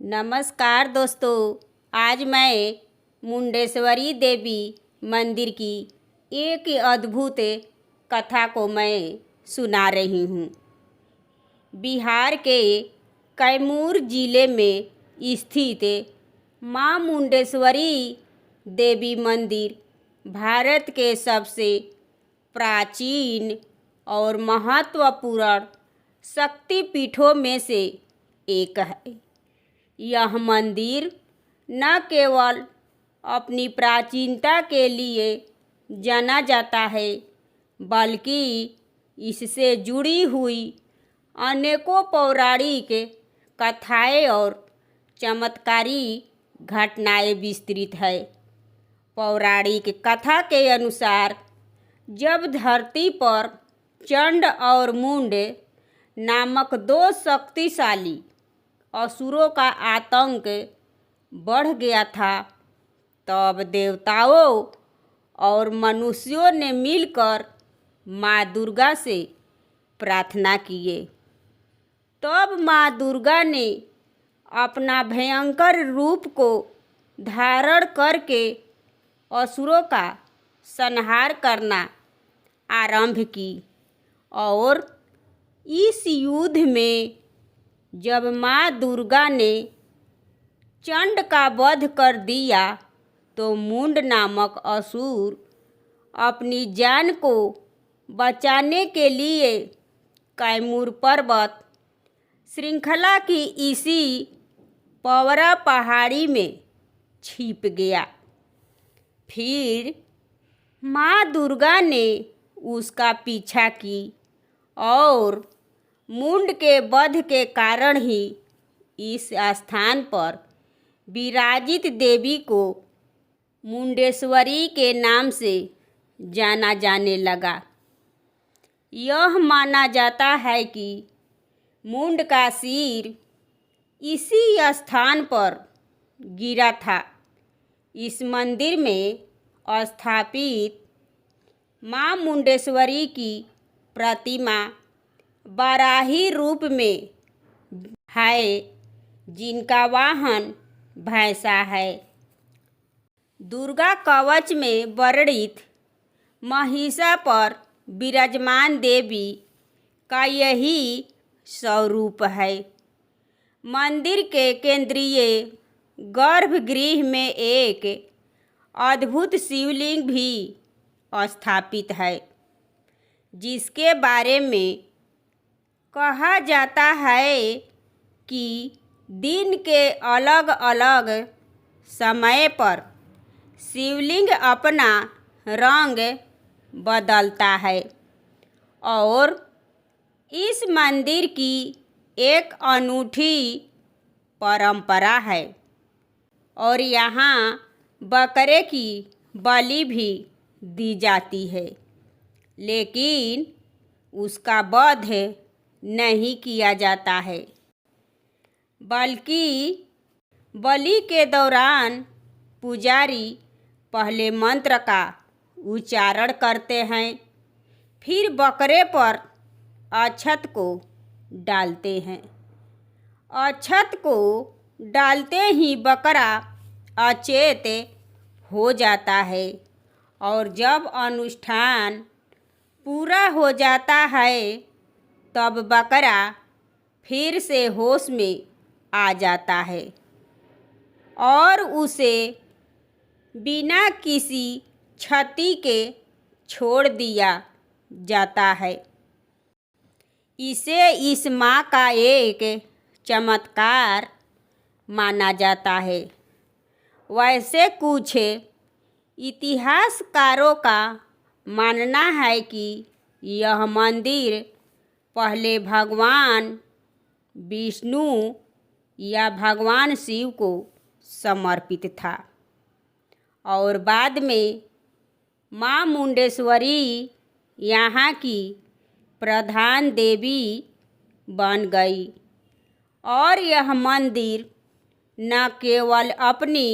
नमस्कार दोस्तों। आज मैं मुंडेश्वरी देवी मंदिर की एक अद्भुत कथा को मैं सुना रही हूँ। बिहार के कैमूर जिले में स्थित माँ मुंडेश्वरी देवी मंदिर भारत के सबसे प्राचीन और महत्वपूर्ण शक्तिपीठों में से एक है। यह मंदिर न केवल अपनी प्राचीनता के लिए जाना जाता है, बल्कि इससे जुड़ी हुई अनेकों पौराणिक कथाएं और चमत्कारी घटनाएं विस्तृत है। पौराणिक कथा के अनुसार जब धरती पर चंड और मुंड नामक दो शक्तिशाली असुरों का आतंक बढ़ गया था, तब देवताओं और मनुष्यों ने मिलकर माँ दुर्गा से प्रार्थना किए। तब माँ दुर्गा ने अपना भयंकर रूप को धारण करके असुरों का संहार करना आरंभ की और इस युद्ध में जब माँ दुर्गा ने चंड का वध कर दिया तो मुंड नामक असुर अपनी जान को बचाने के लिए कैमूर पर्वत श्रृंखला की इसी पवरा पहाड़ी में छिप गया। फिर माँ दुर्गा ने उसका पीछा की और मुंड के वध के कारण ही इस स्थान पर विराजित देवी को मुंडेश्वरी के नाम से जाना जाने लगा। यह माना जाता है कि मुंड का सिर इसी स्थान पर गिरा था। इस मंदिर में स्थापित माँ मुंडेश्वरी की प्रतिमा बाराही रूप में है, जिनका वाहन भैंसा है। दुर्गा कवच में वर्णित महिषा पर विराजमान देवी का यही स्वरूप है। मंदिर के केंद्रीय गर्भगृह में एक अद्भुत शिवलिंग भी स्थापित है, जिसके बारे में कहा जाता है कि दिन के अलग अलग समय पर शिवलिंग अपना रंग बदलता है और इस मंदिर की एक अनूठी परंपरा है और यहाँ बकरे की बलि भी दी जाती है, लेकिन उसका वध नहीं किया जाता है, बल्कि बलि के दौरान पुजारी पहले मंत्र का उच्चारण करते हैं, फिर बकरे पर अक्षत को डालते हैं। अक्षत को डालते ही बकरा अचेत हो जाता है और जब अनुष्ठान पूरा हो जाता है तब बकरा फिर से होश में आ जाता है और उसे बिना किसी क्षति के छोड़ दिया जाता है। इसे इस माँ का एक चमत्कार माना जाता है। वैसे कुछ इतिहासकारों का मानना है कि यह मंदिर पहले भगवान विष्णु या भगवान शिव को समर्पित था और बाद में माँ मुंडेश्वरी यहाँ की प्रधान देवी बन गई और यह मंदिर न केवल अपनी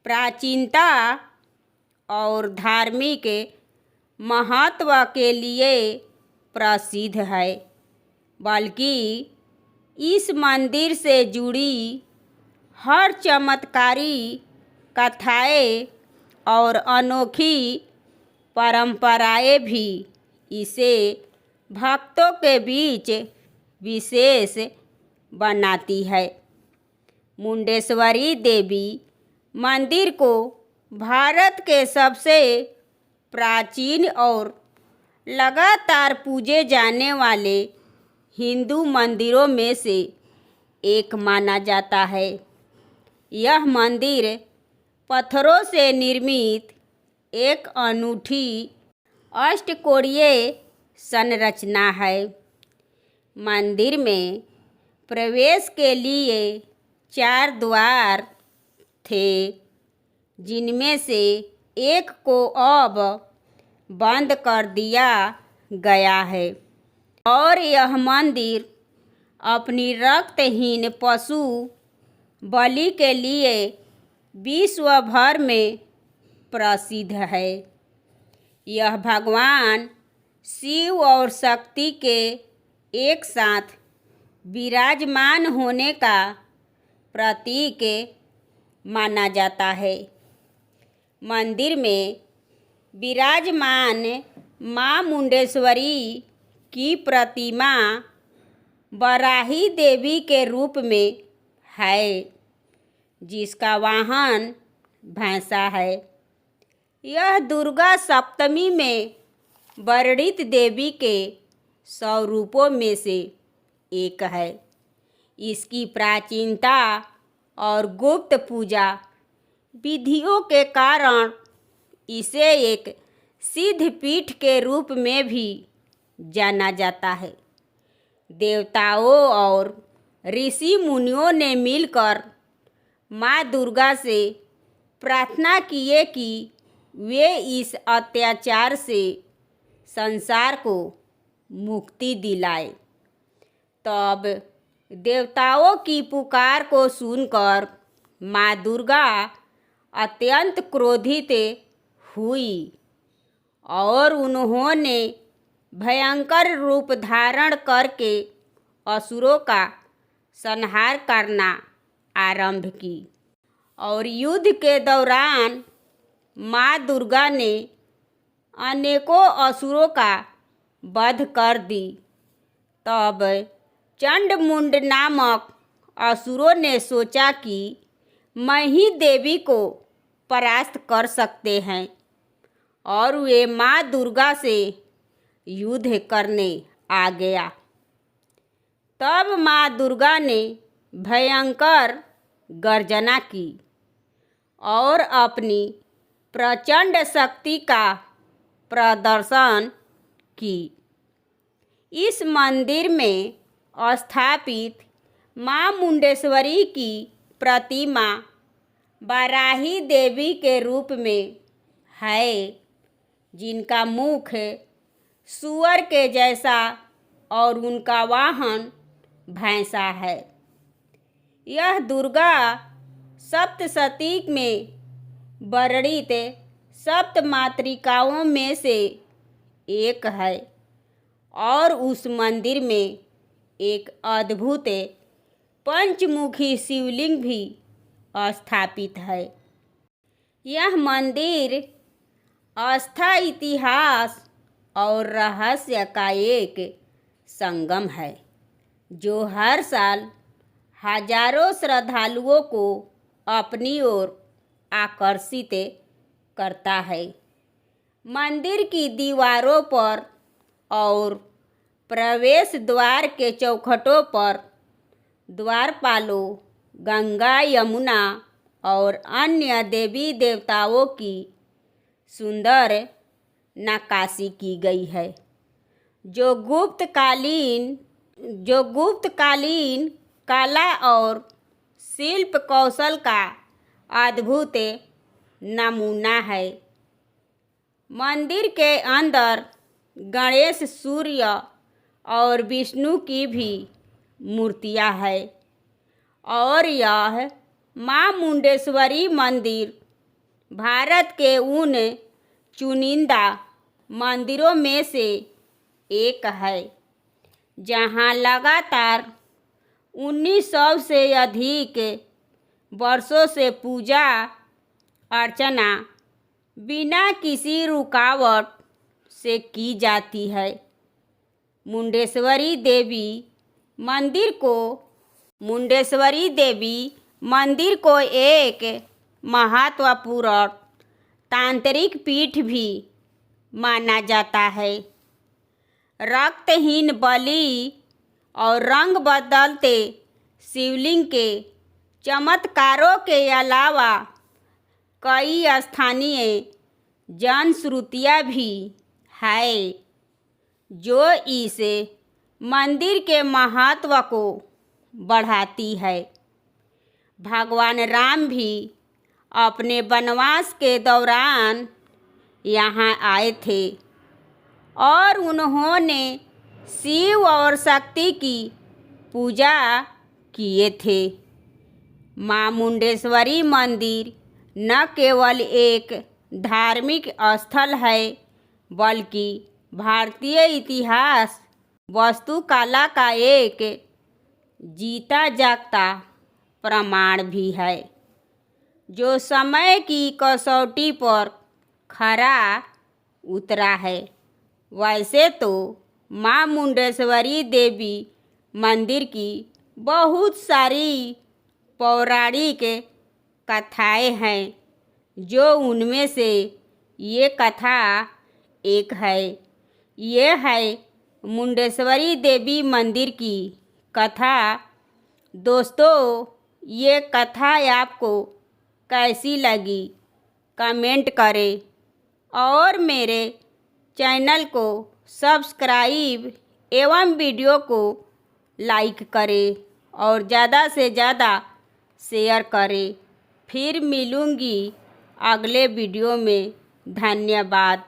प्राचीनता और धार्मिक महत्व के लिए प्रसिद्ध है, बल्कि इस मंदिर से जुड़ी हर चमत्कारी कथाएं और अनोखी परंपराएं भी इसे भक्तों के बीच विशेष बनाती है। मुंडेश्वरी देवी मंदिर को भारत के सबसे प्राचीन और लगातार पूजे जाने वाले हिंदू मंदिरों में से एक माना जाता है। यह मंदिर पत्थरों से निर्मित एक अनूठी अष्टकोणीय संरचना है। मंदिर में प्रवेश के लिए 4 द्वार थे, जिनमें से एक को अब बंद कर दिया गया है और यह मंदिर अपनी रक्तहीन पशु बलि के लिए विश्व भर में प्रसिद्ध है। यह भगवान शिव और शक्ति के एक साथ विराजमान होने का प्रतीक माना जाता है। मंदिर में विराजमान मां मुंडेश्वरी की प्रतिमा वराही देवी के रूप में है, जिसका वाहन भैंसा है। यह दुर्गा सप्तमी में वर्णित देवी के 100 रूपों में से एक है। इसकी प्राचीनता और गुप्त पूजा विधियों के कारण इसे एक सिद्ध पीठ के रूप में भी जाना जाता है। देवताओं और ऋषि मुनियों ने मिलकर माँ दुर्गा से प्रार्थना किए कि वे इस अत्याचार से संसार को मुक्ति दिलाए। तब देवताओं की पुकार को सुनकर माँ दुर्गा अत्यंत क्रोधित हुई और उन्होंने भयंकर रूप धारण करके असुरों का संहार करना आरंभ की और युद्ध के दौरान माँ दुर्गा ने अनेकों असुरों का वध कर दी। तब चंडमुंड नामक असुरों ने सोचा कि मैं ही देवी को परास्त कर सकते हैं और वे माँ दुर्गा से युद्ध करने आ गया। तब माँ दुर्गा ने भयंकर गर्जना की और अपनी प्रचंड शक्ति का प्रदर्शन की। इस मंदिर में स्थापित माँ मुंडेश्वरी की प्रतिमा वराही देवी के रूप में है, जिनका मुख सूअर के जैसा और उनका वाहन भैंसा है। यह दुर्गा सप्तशती में वर्णित सप्त मातृकाओं में से एक है और उस मंदिर में एक अद्भुत पंचमुखी शिवलिंग भी स्थापित है। यह मंदिर आस्था, इतिहास और रहस्य का एक संगम है, जो हर साल हजारों श्रद्धालुओं को अपनी ओर आकर्षित करता है। मंदिर की दीवारों पर और प्रवेश द्वार के चौखटों पर द्वारपालों, गंगा, यमुना और अन्य देवी देवताओं की सुंदर नक्काशी की गई है, जो गुप्तकालीन कला और शिल्प कौशल का अद्भुत नमूना है। मंदिर के अंदर गणेश, सूर्य और विष्णु की भी मूर्तियां हैं और यह माँ मुंडेश्वरी मंदिर भारत के उन चुनिंदा मंदिरों में से एक है जहां लगातार 1900 से अधिक वर्षों से पूजा अर्चना बिना किसी रुकावट से की जाती है। मुंडेश्वरी देवी मंदिर को एक महत्वपूर्ण तांत्रिक पीठ भी माना जाता है। रक्तहीन बलि और रंग बदलते शिवलिंग के चमत्कारों के अलावा कई स्थानीय जनश्रुतियाँ भी हैं जो इस मंदिर के महत्व को बढ़ाती है। भगवान राम भी अपने वनवास के दौरान यहाँ आए थे और उन्होंने शिव और शक्ति की पूजा किए थे। मां मुंडेश्वरी मंदिर न केवल एक धार्मिक स्थल है बल्कि भारतीय इतिहास वास्तुकला का एक जीता जागता प्रमाण भी है जो समय की कसौटी पर खरा उतरा है। वैसे तो मां मुंडेश्वरी देवी मंदिर की बहुत सारी पौराणिक कथाएं हैं जो उनमें से ये कथा एक है। ये है मुंडेश्वरी देवी मंदिर की कथा। दोस्तों, ये कथा आपको कैसी लगी कमेंट करें और मेरे चैनल को सब्सक्राइब एवं वीडियो को लाइक करें और ज़्यादा से ज़्यादा शेयर करें। फिर मिलूँगी अगले वीडियो में। धन्यवाद।